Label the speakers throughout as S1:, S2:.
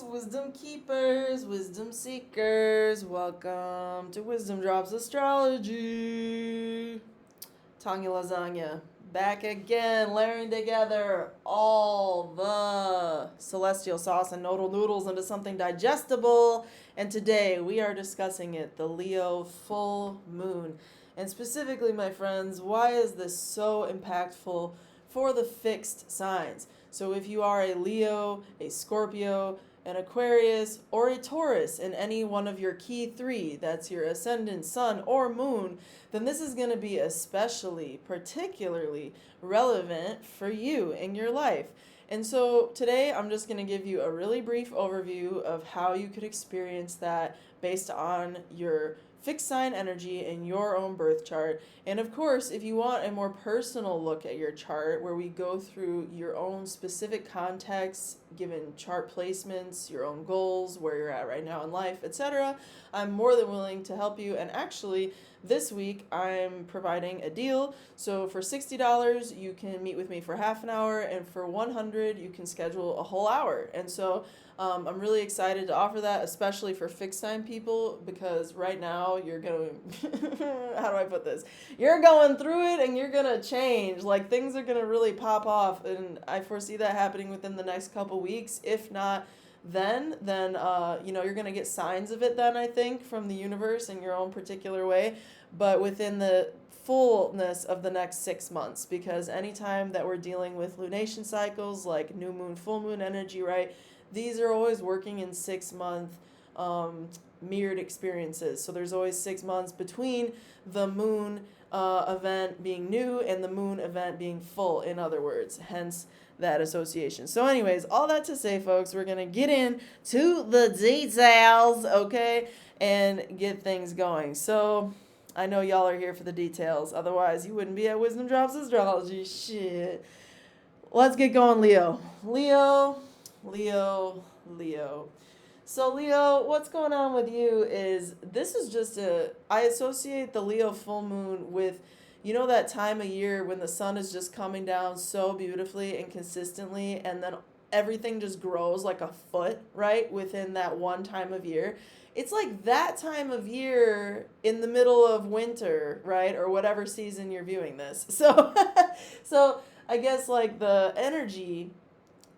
S1: wisdom keepers, wisdom seekers. Welcome to Dropz Astrology. Tanya Lasagna, back again, layering together all the celestial sauce and nodal noodles into something digestible. And today we are discussing it, the Leo full moon. And specifically, my friends, why is this so impactful for the fixed signs? So if you are a Leo, a Scorpio, an Aquarius, or a Taurus in any one of your key three, that's your ascendant, sun, or moon, then this is going to be particularly relevant for you in your life. And so today I'm just going to give you a really brief overview of how you could experience that based on your fixed sign energy in your own birth chart. And of course, if you want a more personal look at your chart where we go through your own specific context, given chart placements, your own goals, where you're at right now in life, etc., I'm more than willing to help you. And actually, this week I'm providing a deal. So for $60, you can meet with me for half an hour, and for $100, you can schedule a whole hour. And so I'm really excited to offer that, especially for fixed sign people, because right now you're going, how do I put this? You're going through it and you're going to change. Like, things are going to really pop off, and I foresee that happening within the next couple weeks. If not then you're going to get signs of it then, I think, from the universe in your own particular way, but within the fullness of the next 6 months, because anytime that we're dealing with lunation cycles like new moon, full moon energy, right, these are always working in 6 month mirrored experiences. So there's always 6 months between the moon event being new and the moon event being full, in other words, hence that association. So anyways, all that to say, folks, we're going to get into the details, okay, and get things going. So I know y'all are here for the details. Otherwise, you wouldn't be at Dropz Astrology. Shit. Let's get going, Leo. Leo. So Leo, what's going on with you is this is just I associate the Leo full moon with, you know, that time of year when the sun is just coming down so beautifully and consistently, and then everything just grows like a foot, right, within that one time of year. It's like that time of year in the middle of winter, right, or whatever season you're viewing this. So, so I guess like the energy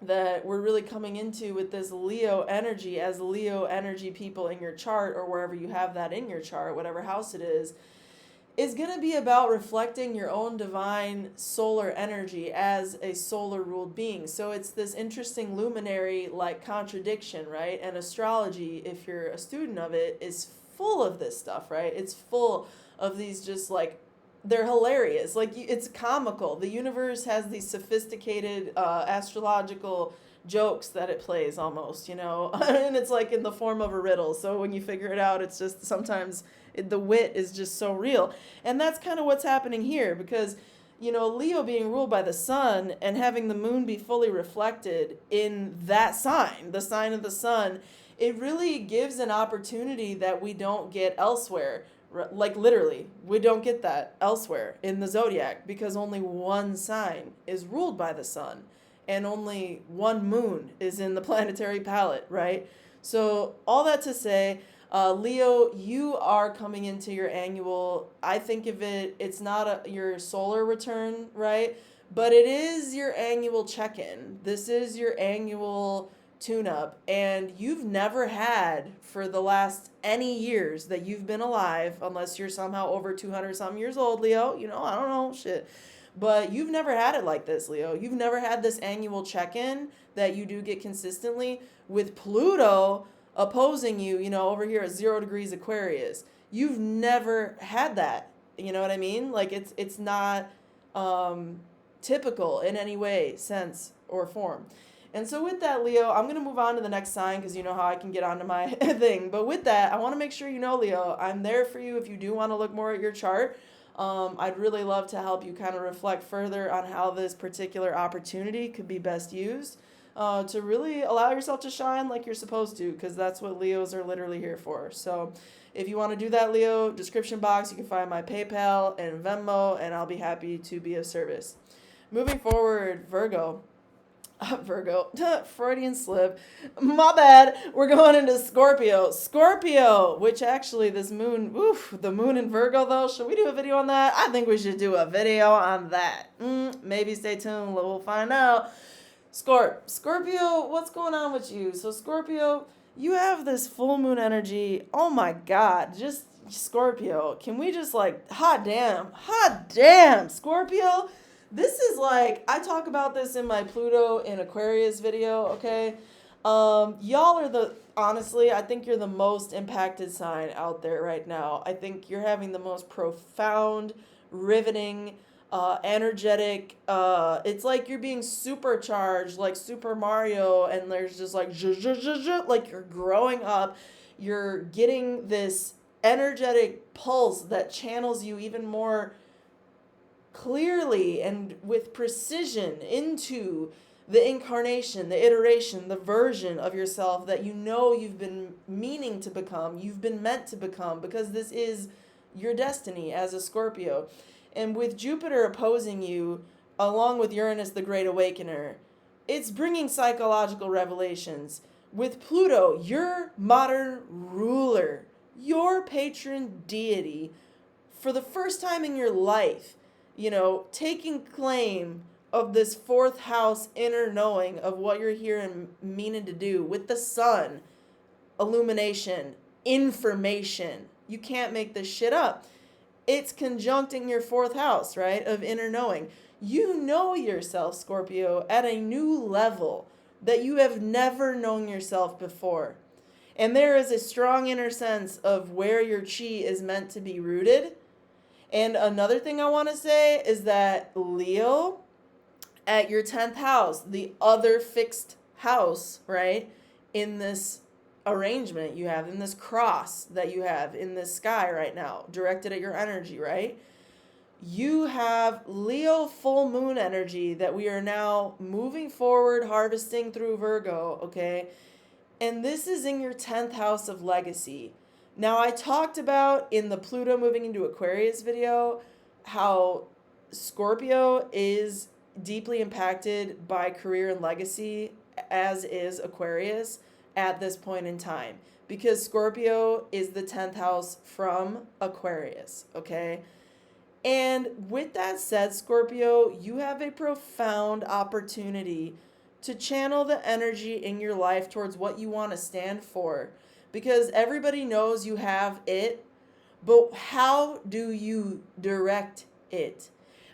S1: that we're really coming into with this Leo energy, as Leo energy people in your chart, or wherever you have that in your chart, whatever house it is going to be about reflecting your own divine solar energy as a solar ruled being. So it's this interesting luminary like contradiction, right? And astrology, if you're a student of it, is full of this stuff, right? It's full of these just like, they're hilarious. Like, it's comical. The universe has these sophisticated astrological jokes that it plays almost, you know, and it's like in the form of a riddle. So when you figure it out, it's just sometimes the wit is just so real. And that's kind of what's happening here, because, you know, Leo being ruled by the sun and having the moon be fully reflected in that sign, the sign of the sun, it really gives an opportunity that we don't get elsewhere. Like, literally, we don't get that elsewhere in the zodiac, because only one sign is ruled by the sun and only one moon is in the planetary palette, right? So all that to say, Leo, you are coming into your annual, I think of it, it's not your solar return, right? But it is your annual check-in. This is your annual tune-up, and you've never had, for the last any years that you've been alive, unless you're somehow over 200 something years old, Leo, you know, I don't know, shit. But you've never had it like this, Leo. You've never had this annual check-in that you do get consistently with Pluto opposing you, you know, over here at 0 degrees Aquarius. You've never had that. You know what I mean? Like, it's not typical in any way, sense, or form. And so with that, Leo, I'm going to move on to the next sign, because you know how I can get onto my thing. But with that, I want to make sure you know, Leo, I'm there for you if you do want to look more at your chart. I'd really love to help you kind of reflect further on how this particular opportunity could be best used to really allow yourself to shine like you're supposed to, because that's what Leos are literally here for. So if you want to do that, Leo, description box, you can find my PayPal and Venmo, and I'll be happy to be of service. Moving forward, Virgo. Virgo. Freudian slip. My bad. We're going into Scorpio. Scorpio, which actually this moon, oof, the moon in Virgo though. Should we do a video on that? I think we should do a video on that. Maybe stay tuned. We'll find out. Scorpio, what's going on with you? So Scorpio, you have this full moon energy. Oh my God. Just Scorpio. Can we just like, hot damn, Scorpio. This is like, I talk about this in my Pluto in Aquarius video, okay? Y'all are honestly, I think you're the most impacted sign out there right now. I think you're having the most profound, riveting, energetic, it's like you're being supercharged, like Super Mario, and there's just like, like you're growing up, you're getting this energetic pulse that channels you even more clearly and with precision into the incarnation, the iteration, the version of yourself that you know you've been meaning to become, you've been meant to become, because this is your destiny as a Scorpio. And with Jupiter opposing you, along with Uranus, the Great Awakener, it's bringing psychological revelations. With Pluto, your modern ruler, your patron deity, for the first time in your life, taking claim of this fourth house inner knowing of what you're here and meaning to do with the sun, illumination, information. You can't make this shit up. It's conjuncting your fourth house, right, of inner knowing. You know yourself, Scorpio, at a new level that you have never known yourself before. And there is a strong inner sense of where your chi is meant to be rooted. And another thing I want to say is that Leo, at your 10th house, the other fixed house, right, in this arrangement you have, in this cross that you have in this sky right now, directed at your energy, right? You have Leo full moon energy that we are now moving forward, harvesting through Virgo, okay? And this is in your 10th house of legacy. Now, I talked about in the Pluto moving into Aquarius video how Scorpio is deeply impacted by career and legacy, as is Aquarius at this point in time, because Scorpio is the 10th house from Aquarius, okay? And with that said, Scorpio, you have a profound opportunity to channel the energy in your life towards what you want to stand for. Because everybody knows you have it, but how do you direct it?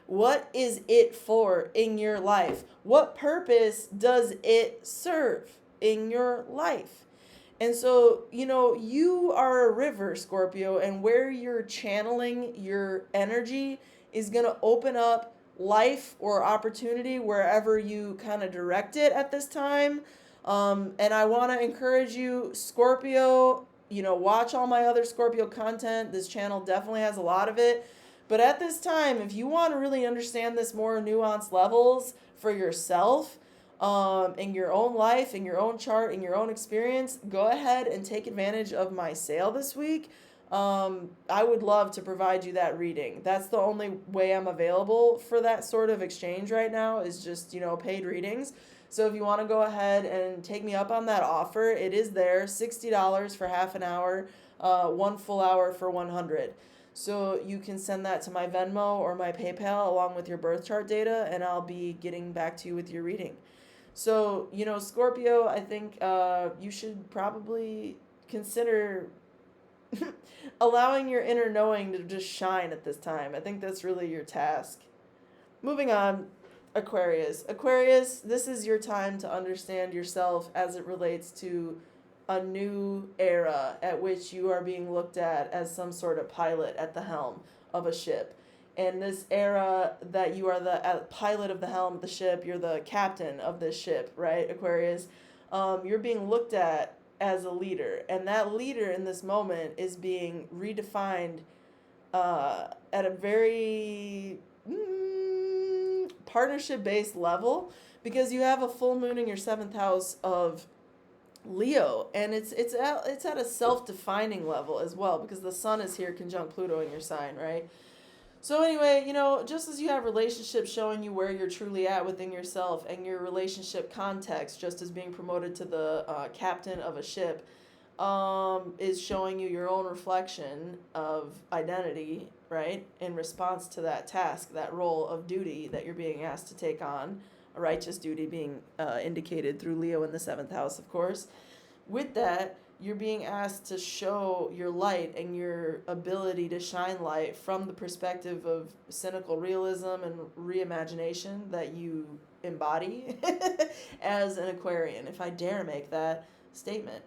S1: What is it for in your life? What purpose does it serve in your life? And so, you are a river, Scorpio, and where you're channeling your energy is going to open up life or opportunity wherever you kind of direct it at this time. And I want to encourage you, Scorpio, watch all my other Scorpio content. This channel definitely has a lot of it. But at this time, if you want to really understand this more nuanced levels for yourself, in your own life, in your own chart, in your own experience, go ahead and take advantage of my sale this week. I would love to provide you that reading. That's the only way I'm available for that sort of exchange right now, is just, paid readings. So if you want to go ahead and take me up on that offer, it is there, $60 for half an hour, 1 full hour for $100. So you can send that to my Venmo or my PayPal along with your birth chart data, and I'll be getting back to you with your reading. So, Scorpio, I think you should probably consider allowing your inner knowing to just shine at this time. I think that's really your task. Moving on. Aquarius. Aquarius, this is your time to understand yourself as it relates to a new era at which you are being looked at as some sort of pilot at the helm of a ship. And this era that you are the pilot of the helm of the ship, you're the captain of this ship, right, Aquarius? You're being looked at as a leader. And that leader in this moment is being redefined at a very partnership-based level, because you have a full moon in your 7th house of Leo, and it's at a self-defining level as well, because the sun is here conjunct Pluto in your sign, right? So anyway, just as you have relationships showing you where you're truly at within yourself, and your relationship context, just as being promoted to the captain of a ship, is showing you your own reflection of identity, right? In response to that task, that role of duty that you're being asked to take on, a righteous duty being indicated through Leo in the seventh house, of course. With that, you're being asked to show your light and your ability to shine light from the perspective of cynical realism and reimagination that you embody as an Aquarian, if I dare make that statement.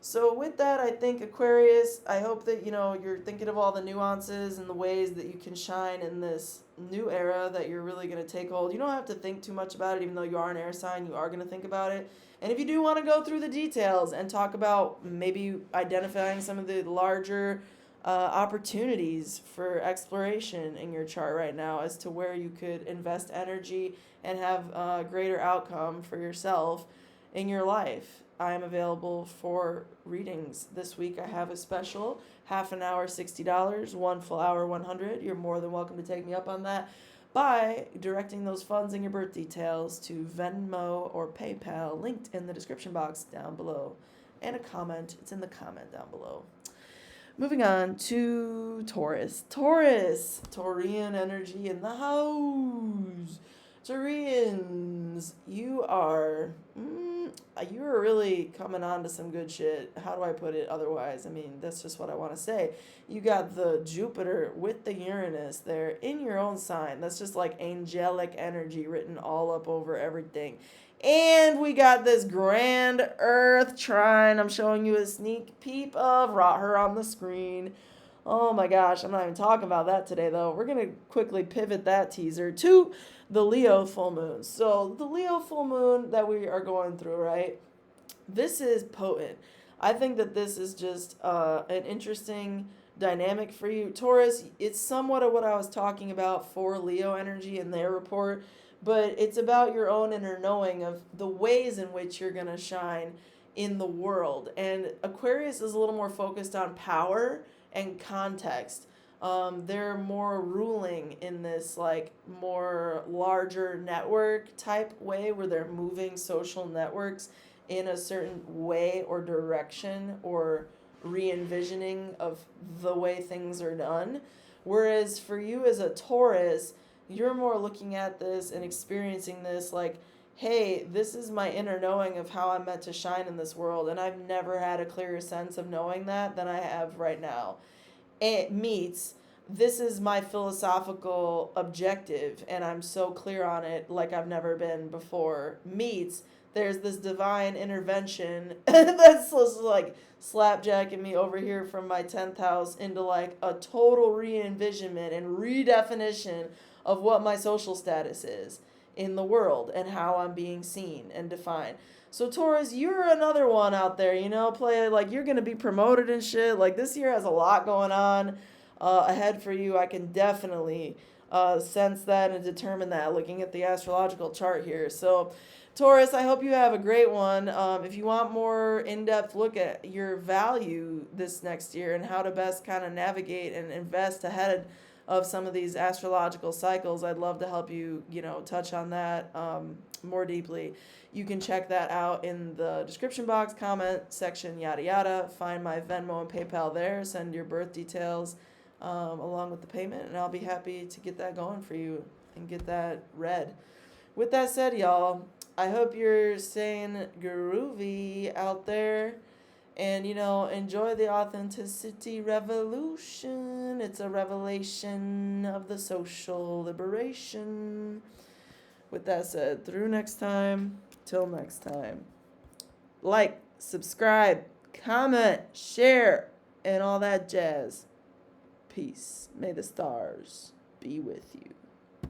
S1: So with that, I think Aquarius, I hope that you're thinking of all the nuances and the ways that you can shine in this new era that you're really going to take hold. You don't have to think too much about it, even though you are an air sign, you are going to think about it. And if you do want to go through the details and talk about maybe identifying some of the larger opportunities for exploration in your chart right now as to where you could invest energy and have a greater outcome for yourself in your life, I am available for readings this week. I have a special, half an hour $60, 1 full hour $100. You're more than welcome to take me up on that by directing those funds and your birth details to Venmo or PayPal, linked in the description box down below, and a comment. It's in the comment down below. Moving on to Taurus. Taurian energy in the house. Taurians, you're really coming on to some good shit. How do I put it otherwise? I mean, that's just what I want to say. You got the Jupiter with the Uranus there in your own sign. That's just like angelic energy written all up over everything. And we got this grand Earth trine. I'm showing you a sneak peep of her on the screen. Oh my gosh, I'm not even talking about that today though. We're going to quickly pivot that teaser to the Leo full moon. So the Leo full moon that we are going through, right? This is potent. I think that this is just an interesting dynamic for you. Taurus, it's somewhat of what I was talking about for Leo energy in their report, but it's about your own inner knowing of the ways in which you're going to shine in the world. And Aquarius is a little more focused on power and context. They're more ruling in this like more larger network type way where they're moving social networks in a certain way or direction or re-envisioning of the way things are done. Whereas for you as a Taurus, you're more looking at this and experiencing this like, hey, this is my inner knowing of how I'm meant to shine in this world, and I've never had a clearer sense of knowing that than I have right now. It meets, this is my philosophical objective, and I'm so clear on it like I've never been before. Meets, there's this divine intervention that's just like slapjacking me over here from my 10th house into like a total re-envisionment and redefinition of what my social status is in the world and how I'm being seen and defined. So Taurus, you're another one out there, play like you're going to be promoted and shit. Like this year has a lot going on ahead for you. I can definitely sense that and determine that looking at the astrological chart here. So Taurus, I hope you have a great one. If you want more in-depth look at your value this next year and how to best kind of navigate and invest ahead of some of these astrological cycles, I'd love to help you, touch on that more deeply. You can check that out in the description box, comment section, yada yada. Find my Venmo and PayPal there. Send your birth details along with the payment, and I'll be happy to get that going for you and get that read. With that said, y'all, I hope you're staying groovy out there. And, enjoy the authenticity revolution. It's a revelation of the social liberation. With that said, through next time, till next time. Like, subscribe, comment, share, and all that jazz. Peace. May the stars be with you.